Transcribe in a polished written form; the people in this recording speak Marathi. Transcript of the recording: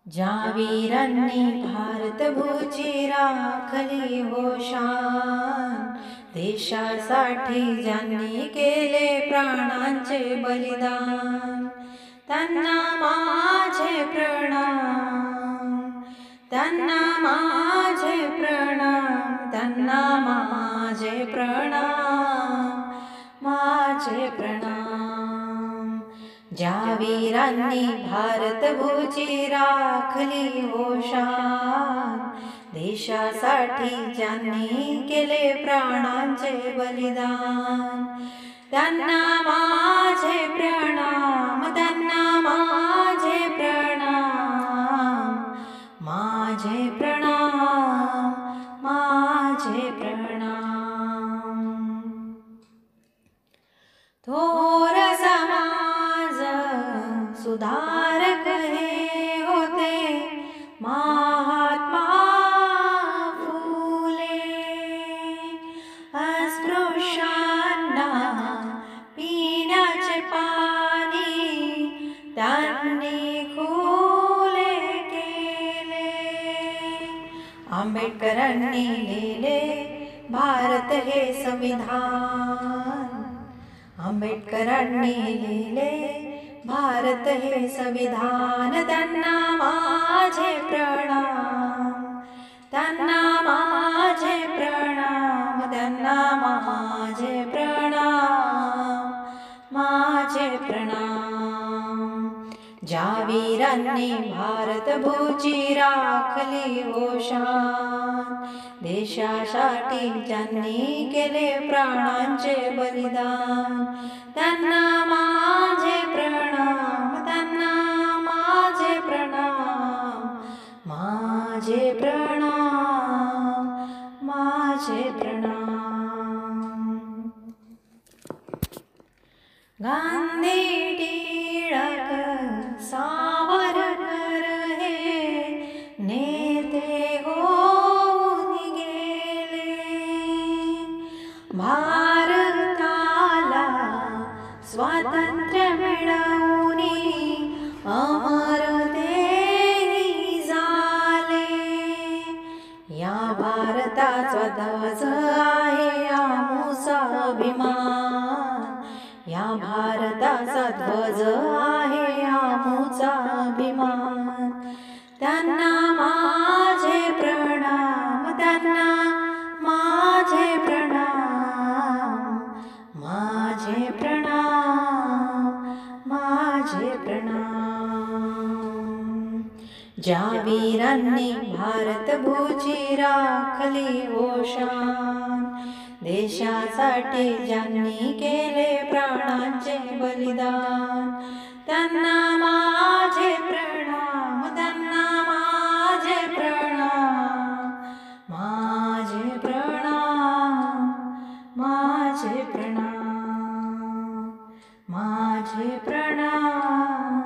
ज्या वीरांनी भारतभूची राखली हो शान, देशासाठी ज्यांनी केले प्राणांचे बलिदान, त्यांना माझे प्रणाम, त्यांना माझे प्रणाम, त्यांना माझे प्रणाम, माझे प्रणाम. ज्या वीरांनी भारतभूची राखली हो शान, देशासाठी ज्यांनी केले प्राणांचे बलिदान, त्यांना माझे प्रणाम, त्यांना माझे प्रणाम, माझे प्रणाम, माझे प्रणाम. थोर समाज सुधारक हे होते महात्मा फुले. अस्पृश्यांना पिण्याचे पाणी त्यांनी खुले केले. आंबेडकरांनी लिहिले भारत हे संविधान, आंबेडकरांनी लिहिले भारत हे संविधान. त्यांना माझे प्रणाम, त्यांना माझे प्रणाम, त्यांना माझे प्रणाम, माझे प्रणाम. ज्या वीरांनी भारतभूची राखली हो शान, देशासाठी ज्यांनी केले प्राणांचे बलिदान, त्यांना माझे प्रणाम, त्यांना माझे प्रणाम, माझे प्रणाम, माझे प्रणाम. गांधी, टिळक, सावरकर हे नेते होऊन गेले. भारताला स्वातंत्र्य मिळवून अमर तेही झाले. या भारताचा ध्वज आहे आमुचा अभिमान, या भारताचा ध्वज आहे आमुचा अभिमान. त्यांना माझे प्रणाम, त्यांना माझे प्रणाम, माझे प्रणाम, माझे प्रणाम. ज्या वीरांनी भारतभूची राखली हो शान, देशासाठी ज्यांनी केले प्राणांचे बलिदान, त्यांना माझे प्रणाम, त्यांना माझे प्रणाम, माझे प्रणाम, माझे प्रणाम, माझे प्रणाम.